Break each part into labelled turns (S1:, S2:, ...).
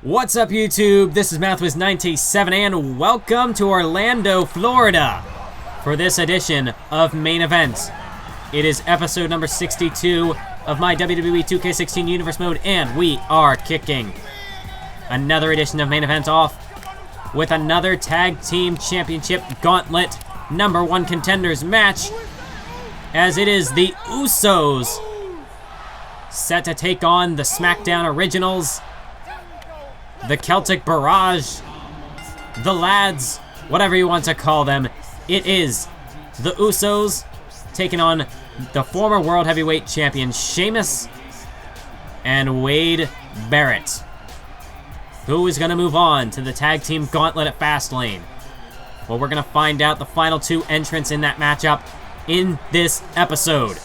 S1: What's up, YouTube? This is MathWiz97 and welcome to Orlando, Florida for this edition of Main Event. It is episode number 62 of my WWE 2K16 Universe Mode, and we are kicking another edition of Main Event off with another Tag Team Championship Gauntlet #1 Contenders match, as it is the Usos set to take on the SmackDown Originals, the Celtic Barrage, the Lads, whatever you want to call them. It is the Usos taking on the former World Heavyweight Champion Sheamus and Wade Barrett. Who is going to move on to the Tag Team Gauntlet at Fastlane? Well, we're going to find out the final two entrants in that matchup in this episode.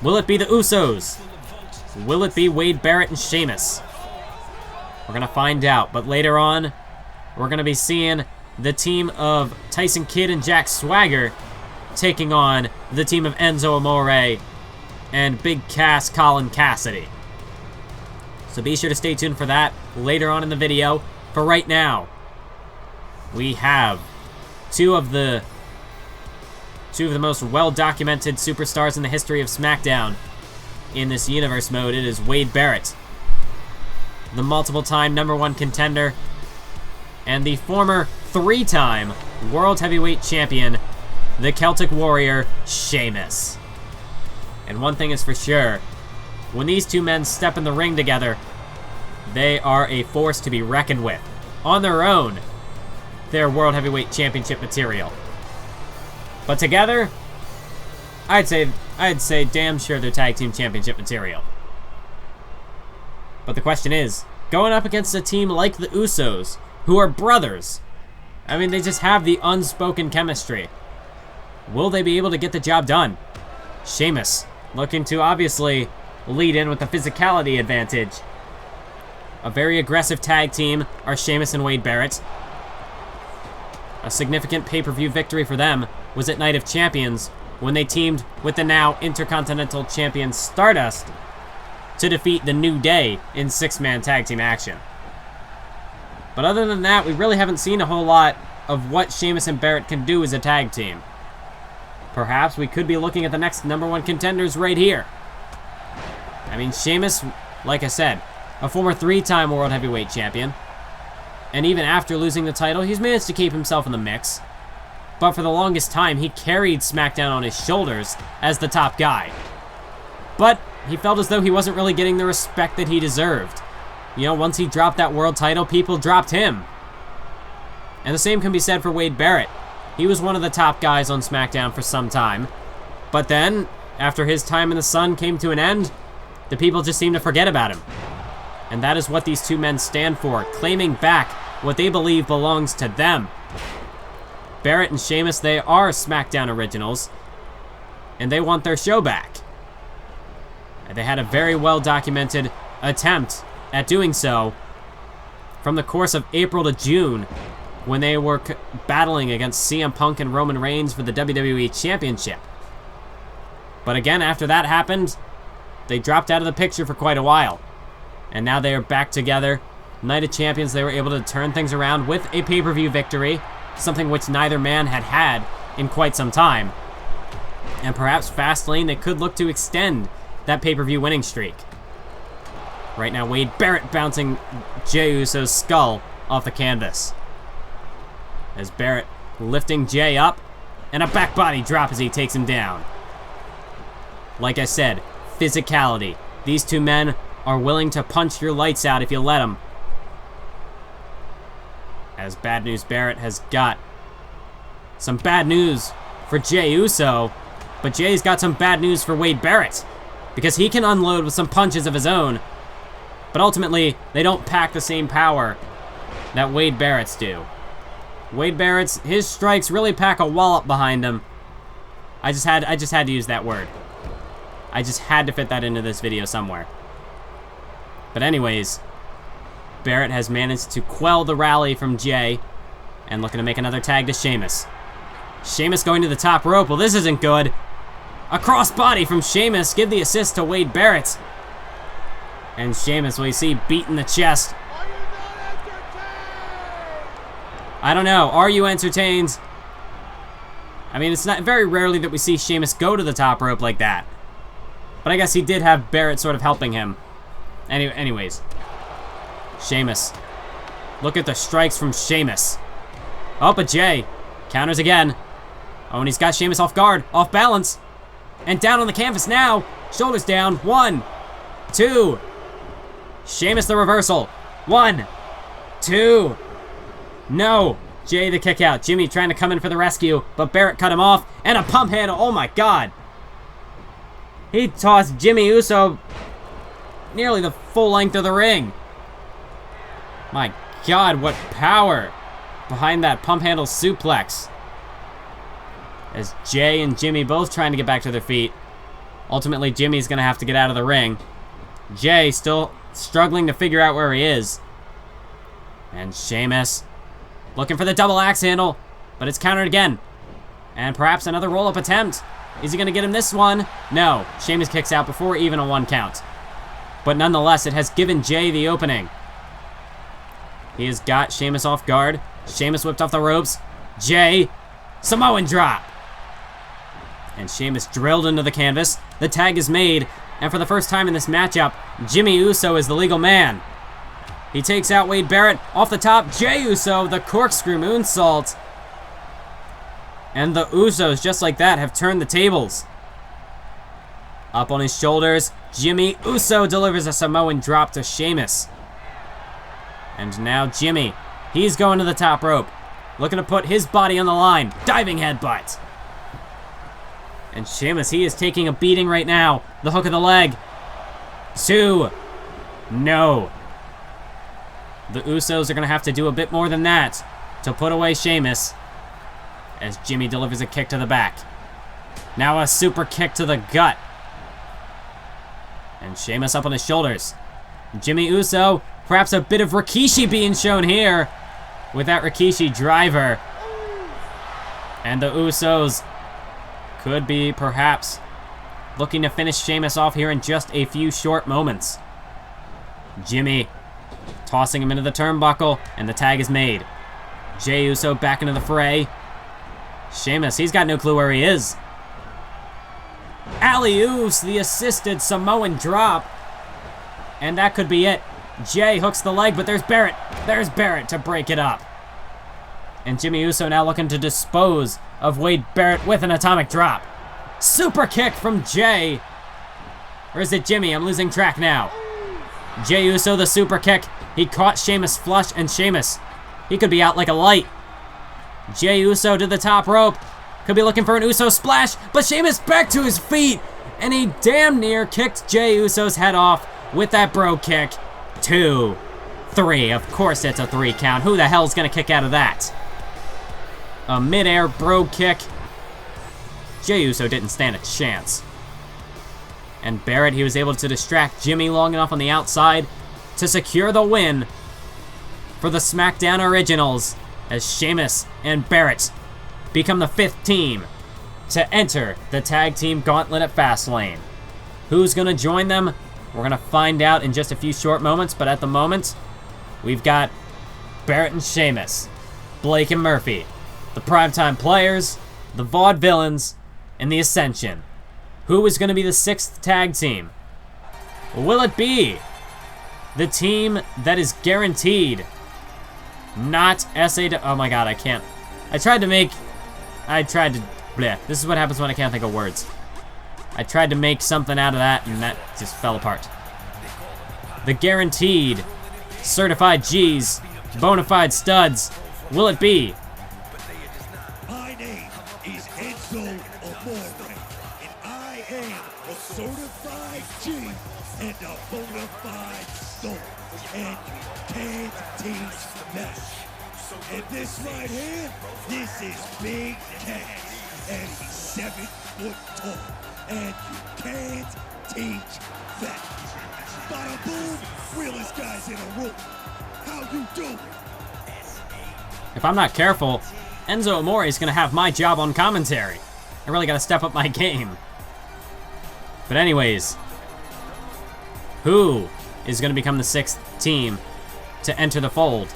S1: Will it be the Usos? Will it be Wade Barrett and Sheamus? We're going to find out, but later on, we're going to be seeing the team of Tyson Kidd and Jack Swagger taking on the team of Enzo Amore and Big Cass Colin Cassady. So be sure to stay tuned for that later on in the video. For right now, we have two of the most well-documented superstars in the history of SmackDown in this universe mode. It is Wade Barrett, the multiple-time #1 contender, and the former 3-time World Heavyweight Champion, the Celtic Warrior, Sheamus. And one thing is for sure, when these two men step in the ring together, they are a force to be reckoned with. On their own, they're World Heavyweight Championship material. But together, I'd say damn sure they're Tag Team Championship material. But the question is, going up against a team like the Usos, who are brothers, I mean, they just have the unspoken chemistry. Will they be able to get the job done? Sheamus looking to obviously lead in with the physicality advantage. A very aggressive tag team are Sheamus and Wade Barrett. A significant pay-per-view victory for them was at Night of Champions when they teamed with the now Intercontinental Champion Stardust to defeat the New Day in 6-man tag team action. But other than that, we really haven't seen a whole lot of what Sheamus and Barrett can do as a tag team. Perhaps we could be looking at the next #1 contenders right here. I mean, Sheamus, like I said, a former 3-time World Heavyweight Champion. And even after losing the title, he's managed to keep himself in the mix. But for the longest time, he carried SmackDown on his shoulders as the top guy. But he felt as though he wasn't really getting the respect that he deserved. You know, once he dropped that world title, people dropped him. And the same can be said for Wade Barrett. He was one of the top guys on SmackDown for some time. But then, after his time in the sun came to an end, the people just seemed to forget about him. And that is what these two men stand for, claiming back what they believe belongs to them. Barrett and Sheamus, they are SmackDown originals, and they want their show back. They had a very well-documented attempt at doing so from the course of April to June when they were battling against CM Punk and Roman Reigns for the WWE Championship. But again, after that happened, they dropped out of the picture for quite a while. And now they are back together. Night of Champions, they were able to turn things around with a pay-per-view victory, something which neither man had in quite some time. And perhaps Fastlane, they could look to extend that pay-per-view winning streak. Right now, Wade Barrett bouncing Jey Uso's skull off the canvas. As Barrett lifting Jey up, and a back body drop as he takes him down. Like I said, physicality. These two men are willing to punch your lights out if you let them. As Bad News Barrett has got some bad news for Jey Uso, but Jey's got some bad news for Wade Barrett, because he can unload with some punches of his own, but ultimately, they don't pack the same power that Wade Barrett's do. Wade Barrett's, his strikes really pack a wallop behind him. I just had to use that word. I just had to fit that into this video somewhere. But anyways, Barrett has managed to quell the rally from Jey, and looking to make another tag to Sheamus. Sheamus going to the top rope. Well, this isn't good. A crossbody from Sheamus, give the assist to Wade Barrett. And Sheamus, we see beat in the chest I don't know. Are you entertained? I mean, it's not very rarely that we see Sheamus go to the top rope like that. But I guess he did have Barrett sort of helping him. Anyways. Sheamus. Look at the strikes from Sheamus. Oh, but Jay counters again. Oh, and he's got Sheamus off guard, off balance. And down on the canvas now. Shoulders down. 1, 2. Sheamus the reversal. 1, 2. No. Jay the kick out. Jimmy trying to come in for the rescue, but Barrett cut him off. And a pump handle. Oh my God. He tossed Jimmy Uso nearly the full length of the ring. My God, what power behind that pump handle suplex. As Jay and Jimmy both trying to get back to their feet. Ultimately, Jimmy's going to have to get out of the ring. Jay still struggling to figure out where he is. And Sheamus looking for the double axe handle, but it's countered again. And perhaps another roll-up attempt. Is he going to get him this one? No. Sheamus kicks out before even a 1 count. But nonetheless, it has given Jay the opening. He has got Sheamus off guard. Sheamus whipped off the ropes. Jay, Samoan drop. And Sheamus drilled into the canvas. The tag is made. And for the first time in this matchup, Jimmy Uso is the legal man. He takes out Wade Barrett off the top. Jay Uso, the corkscrew moonsault. And the Usos, just like that, have turned the tables. Up on his shoulders, Jimmy Uso delivers a Samoan drop to Sheamus. And now Jimmy, he's going to the top rope. Looking to put his body on the line. Diving headbutt. And Sheamus, he is taking a beating right now. The hook of the leg. 2. No. The Usos are going to have to do a bit more than that to put away Sheamus. As Jimmy delivers a kick to the back. Now a super kick to the gut. And Sheamus up on his shoulders. Jimmy Uso, perhaps a bit of Rikishi being shown here. With that Rikishi driver. And the Usos could be perhaps looking to finish Sheamus off here in just a few short moments. Jimmy tossing him into the turnbuckle, and the tag is made. Jey Uso back into the fray. Sheamus, he's got no clue where he is. Alley-oops, the assisted Samoan drop. And that could be it. Jay hooks the leg, but there's Barrett. There's Barrett to break it up. And Jimmy Uso now looking to dispose of Wade Barrett with an atomic drop. Super kick from Jay. Or is it Jimmy? I'm losing track now. Jey Uso, the super kick. He caught Sheamus flush, and Sheamus, he could be out like a light. Jey Uso to the top rope. Could be looking for an Uso splash, but Sheamus back to his feet. And he damn near kicked Jey Uso's head off with that bro kick. 2, 3. Of course it's a 3 count. Who the hell's going to kick out of that? A mid-air bro kick. Jey Uso didn't stand a chance. And Barrett, he was able to distract Jimmy long enough on the outside to secure the win for the SmackDown Originals as Sheamus and Barrett become the 5th team to enter the tag team gauntlet at Fastlane. Who's going to join them? We're going to find out in just a few short moments, but at the moment, we've got Barrett and Sheamus, Blake and Murphy, the Primetime Players, the Vaudevillains, and the Ascension. Who is going to be the 6th tag team? Will it be the team that is guaranteed not SA... Oh my god, I can't. This is what happens when I can't think of words. I tried to make something out of that, and that just fell apart. The guaranteed certified G's, bona fide studs. Will it be?
S2: My name is Enzo Amore, and I am a certified G and a bona fide star. And you can't teach that. And this right here, this is Big Cass, and he's 7 foot tall. And you can't teach that. Bada boom, realest guys in a room. How you doing?
S1: If I'm not careful, Enzo Amore is going to have my job on commentary. I really got to step up my game. But anyways, who is going to become the 6th team to enter the fold?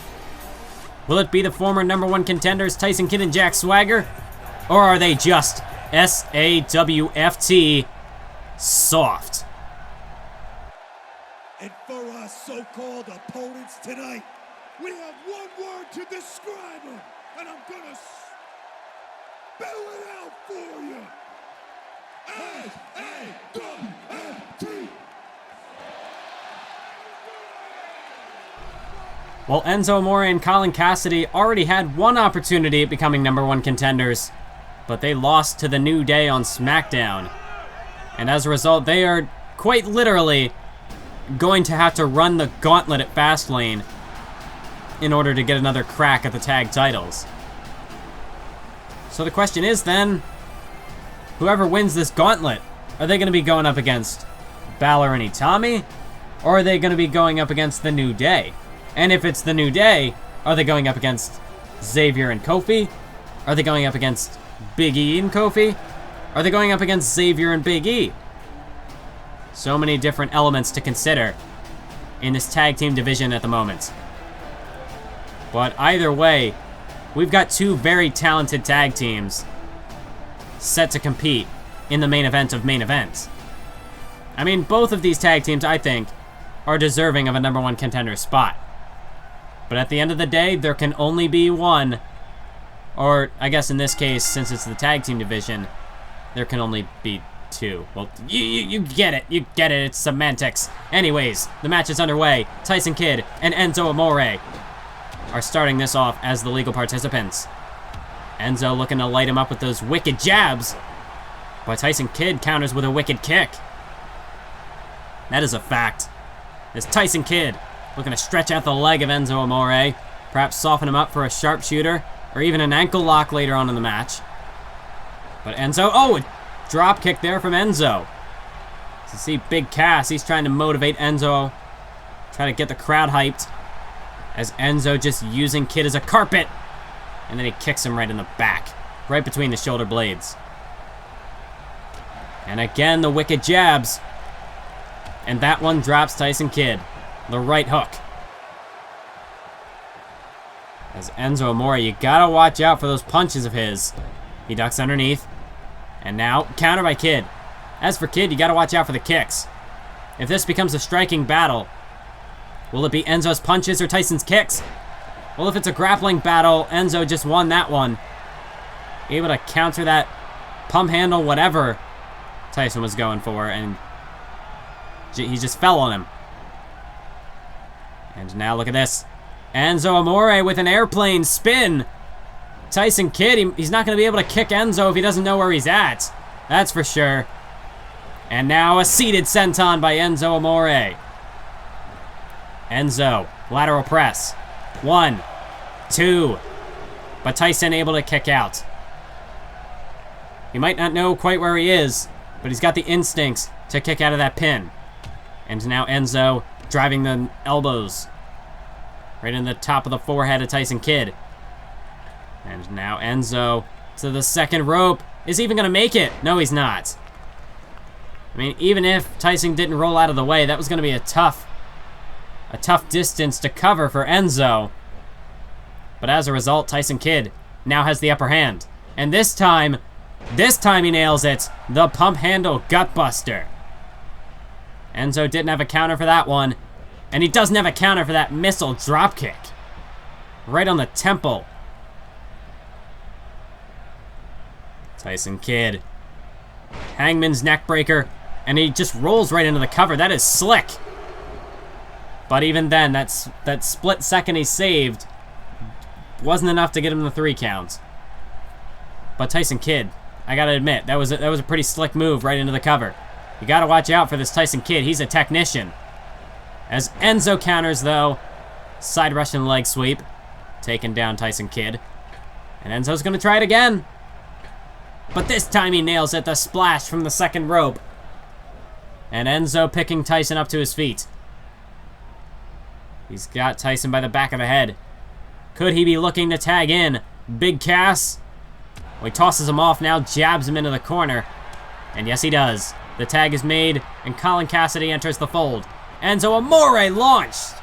S1: Will it be the former #1 contenders Tyson Kidd and Jack Swagger? Or are they just SAWFT soft?
S2: And for our so-called opponents tonight, we have one word to describe them, and I'm gonna spell it out for you. S-A-W-F-T.
S1: Well, Enzo Amore and Colin Cassady already had one opportunity at becoming #1 contenders, but they lost to the New Day on SmackDown. And as a result, they are quite literally going to have to run the gauntlet at Fastlane in order to get another crack at the tag titles. So the question is then, whoever wins this gauntlet, are they going to be going up against Balor and Itami? Or are they going to be going up against the New Day? And if it's the New Day, are they going up against Xavier and Kofi? Are they going up against Big E and Kofi? Are they going up against Xavier and Big E? So many different elements to consider in this tag team division at the moment. But either way, we've got two very talented tag teams set to compete in the main event of main events. I mean, both of these tag teams, I think, are deserving of a #1 contender spot. But at the end of the day, there can only be one. Or, I guess in this case, since it's the tag team division, there can only be two. Well, you get it. You get it. It's semantics. Anyways, the match is underway. Tyson Kidd and Enzo Amore are starting this off as the legal participants. Enzo looking to light him up with those wicked jabs. But Tyson Kidd counters with a wicked kick. That is a fact. This Tyson Kidd looking to stretch out the leg of Enzo Amore, perhaps soften him up for a sharpshooter, or even an ankle lock later on in the match. But Enzo, oh, a drop kick there from Enzo. You see Big Cass, he's trying to motivate Enzo, try to get the crowd hyped, as Enzo just using Kidd as a carpet, and then he kicks him right in the back, right between the shoulder blades. And again, the wicked jabs. And that one drops Tyson Kidd. The right hook. As Enzo Amore, you gotta watch out for those punches of his. He ducks underneath. And now, counter by Kidd. As for Kidd, you gotta watch out for the kicks. If this becomes a striking battle, will it be Enzo's punches or Tyson's kicks? Well, if it's a grappling battle, Enzo just won that one. Able to counter that pump handle, whatever Tyson was going for, and he just fell on him. And now look at this. Enzo Amore with an airplane spin. Tyson Kidd, he's not going to be able to kick Enzo if he doesn't know where he's at. That's for sure. And now a seated senton by Enzo Amore. Enzo, lateral press. 1, 2. But Tyson able to kick out. He might not know quite where he is, but he's got the instincts to kick out of that pin. And now Enzo driving the elbows right in the top of the forehead of Tyson Kidd. And now Enzo to the second rope. Is he even going to make it? No, he's not. I mean, even if Tyson didn't roll out of the way, that was going to be a tough distance to cover for Enzo. But as a result, Tyson Kidd now has the upper hand. And this time he nails it. The pump handle gutbuster. Enzo didn't have a counter for that one. And he doesn't have a counter for that missile dropkick. Right on the temple. Tyson Kidd. Hangman's neckbreaker. And he just rolls right into the cover. That is slick. But even then, that split second he saved wasn't enough to get him the 3 count. But Tyson Kidd, I gotta admit, that was a pretty slick move right into the cover. You gotta watch out for this Tyson Kidd. He's a technician. As Enzo counters, though, side Russian leg sweep, taking down Tyson Kidd. And Enzo's gonna try it again. But this time he nails it, the splash from the second rope. And Enzo picking Tyson up to his feet. He's got Tyson by the back of the head. Could he be looking to tag in Big Cass? Well, he tosses him off now, jabs him into the corner. And yes, he does. The tag is made, and Colin Cassady enters the fold. Enzo Amore launched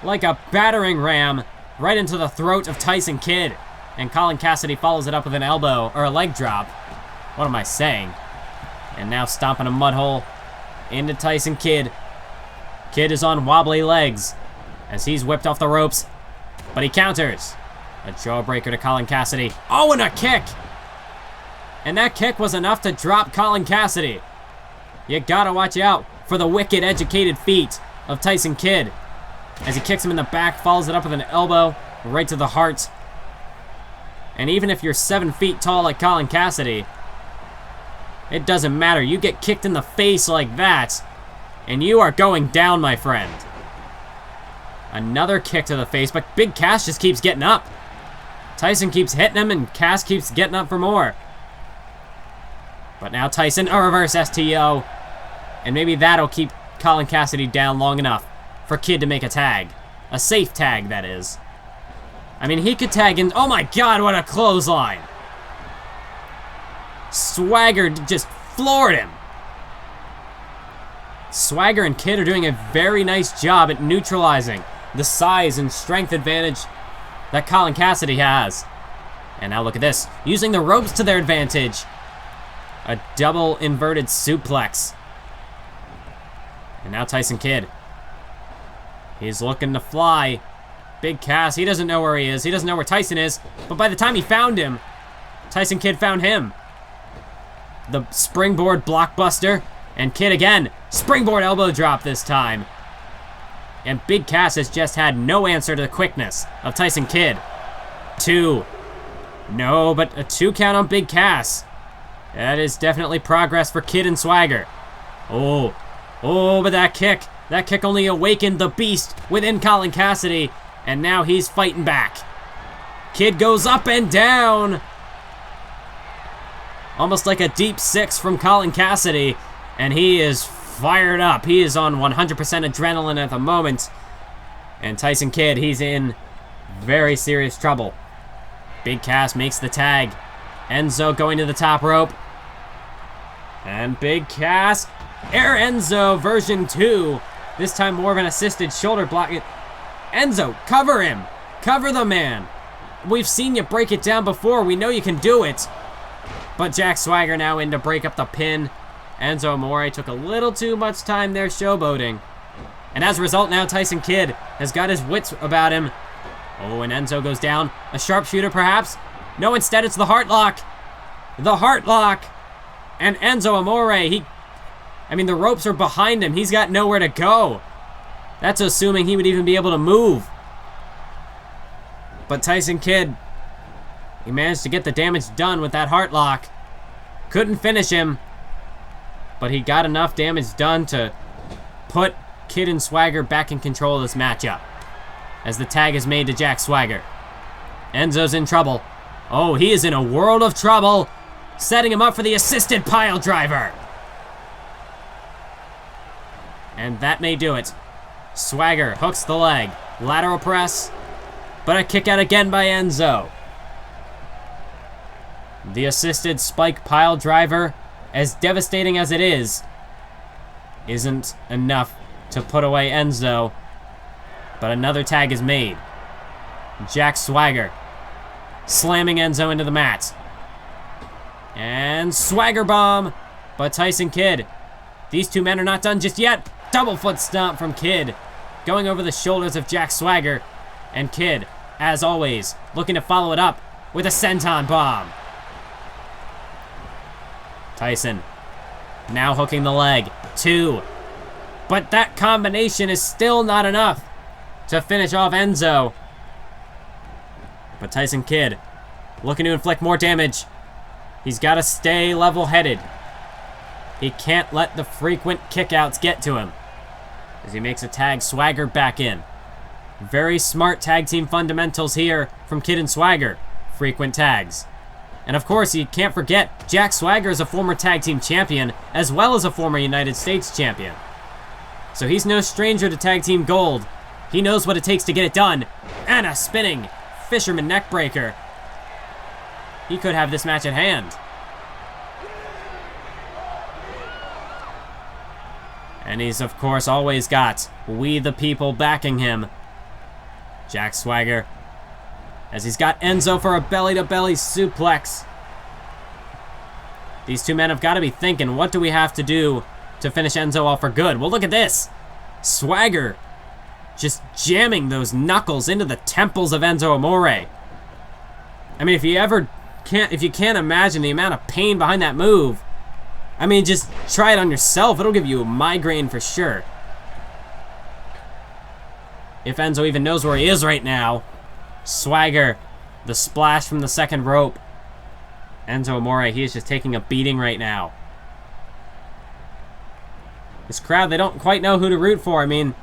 S1: like a battering ram right into the throat of Tyson Kidd. And Colin Cassady follows it up with an elbow, or a leg drop. What am I saying? And now stomping a mud hole into Tyson Kidd. Kidd is on wobbly legs as he's whipped off the ropes, but he counters. A jawbreaker to Colin Cassady. Oh, and a kick! And that kick was enough to drop Colin Cassady. You gotta watch out for the wicked, educated feet of Tyson Kidd. As he kicks him in the back, follows it up with an elbow right to the heart. And even if you're 7 feet tall like Colin Cassady, it doesn't matter. You get kicked in the face like that, and you are going down, my friend. Another kick to the face, but Big Cass just keeps getting up. Tyson keeps hitting him, and Cass keeps getting up for more. But now Tyson, a reverse STO. And maybe that'll keep Colin Cassady down long enough for Kidd to make a tag. A safe tag, that is. I mean, he could tag in. Oh my God, what a clothesline. Swagger just floored him. Swagger and Kidd are doing a very nice job at neutralizing the size and strength advantage that Colin Cassady has. And now look at this. Using the ropes to their advantage. A double inverted suplex. And now Tyson Kidd. He's looking to fly. Big Cass, he doesn't know where he is. He doesn't know where Tyson is. But by the time he found him, Tyson Kidd found him. The springboard blockbuster. And Kidd again. Springboard elbow drop this time. And Big Cass has just had no answer to the quickness of Tyson Kidd. 2. No, but a 2 count on Big Cass. That is definitely progress for Kidd and Swagger. Oh, but that kick only awakened the beast within Colin Cassady, and now he's fighting back. Kidd goes up and down. Almost like a deep 6 from Colin Cassady, and he is fired up. He is on 100% adrenaline at the moment. And Tyson Kidd, he's in very serious trouble. Big Cass makes the tag. Enzo going to the top rope. And Big Cass, Air Enzo version 2. This time more of an assisted shoulder block. Enzo, cover him. Cover the man. We've seen you break it down before. We know you can do it. But Jack Swagger now in to break up the pin. Enzo Amore took a little too much time there showboating. And as a result, now Tyson Kidd has got his wits about him. Oh, and Enzo goes down. A sharpshooter, perhaps? No, instead it's the Heart Lock. The Heart Lock. And Enzo Amore, I mean, the ropes are behind him. He's got nowhere to go. That's assuming he would even be able to move. But Tyson Kidd, he managed to get the damage done with that Heart Lock. Couldn't finish him, but he got enough damage done to put Kidd and Swagger back in control of this matchup. As the tag is made to Jack Swagger. Enzo's in trouble. Oh, he is in a world of trouble. Setting him up for the assisted pile driver. And that may do it. Swagger hooks the leg. Lateral press. But a kick out again by Enzo. The assisted spike pile driver, as devastating as it is, isn't enough to put away Enzo. But another tag is made. Jack Swagger slamming Enzo into the mat. And Swagger bomb. But Tyson Kidd. These two men are not done just yet. Double foot stomp from Kidd. Going over the shoulders of Jack Swagger. And Kidd, as always, looking to follow it up with a senton bomb. Tyson now hooking the leg. 2. But that combination is still not enough to finish off Enzo. But Tyson Kidd looking to inflict more damage. He's got to stay level-headed. He can't let the frequent kickouts get to him. As he makes a tag Swagger back in. Very smart tag team fundamentals here from Kidd and Swagger. Frequent tags. And of course, you can't forget, Jack Swagger is a former tag team champion, as well as a former United States champion. So he's no stranger to tag team gold. He knows what it takes to get it done. And a spinning fisherman neckbreaker. He could have this match at hand. And he's, of course, always got We the People backing him. Jack Swagger as he's got Enzo for a belly-to-belly suplex. These two men have got to be thinking, what do we have to do to finish Enzo off for good? Well, look at this. Swagger just jamming those knuckles into the temples of Enzo Amore. I mean, if you can't imagine the amount of pain behind that move, I mean, just try it on yourself. It'll give you a migraine for sure. If Enzo even knows where he is right now. Swagger, the splash from the second rope. Enzo Amore, he is just taking a beating right now. This crowd, they don't quite know who to root for. I mean,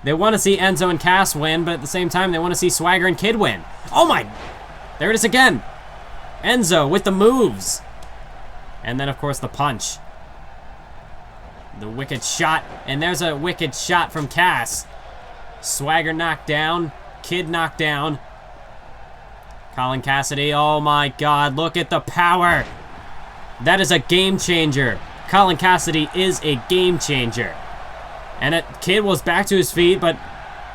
S1: they want to see Enzo and Cass win, but at the same time, they want to see Swagger and Kidd win. Oh my! There it is again. Enzo with the moves. And then, of course, the punch. The wicked shot. And there's a wicked shot from Cass. Swagger knocked down. Kidd knocked down. Colin Cassady, oh my God, look at the power. That is a game changer. Colin Cassady is a game changer. And Kidd was back to his feet, but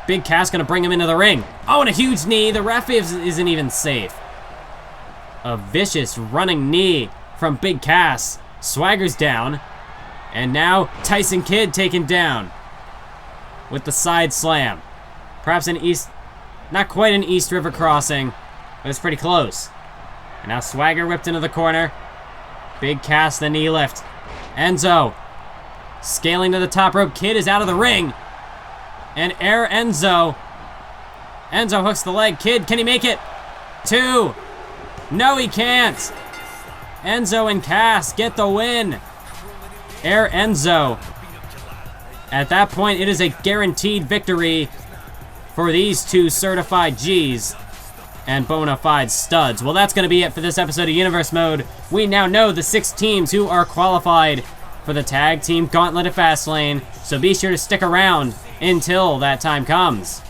S1: Big Cass gonna bring him into the ring. Oh, and a huge knee. The ref isn't even safe. A vicious running knee from Big Cass. Swagger's down. And now Tyson Kidd taken down with the side slam. Perhaps not quite an East River crossing, but it's pretty close. And now Swagger whipped into the corner. Big Cass, the knee lift. Enzo scaling to the top rope. Kidd is out of the ring. And Air Enzo. Enzo hooks the leg. Kidd, can he make it? 2. No, he can't. Enzo and Cass get the win. Air Enzo. At that point, it is a guaranteed victory for these two certified G's and bona fide studs. Well, that's going to be it for this episode of Universe Mode. We now know the 6 teams who are qualified for the Tag Team Gauntlet at Fastlane, so be sure to stick around until that time comes.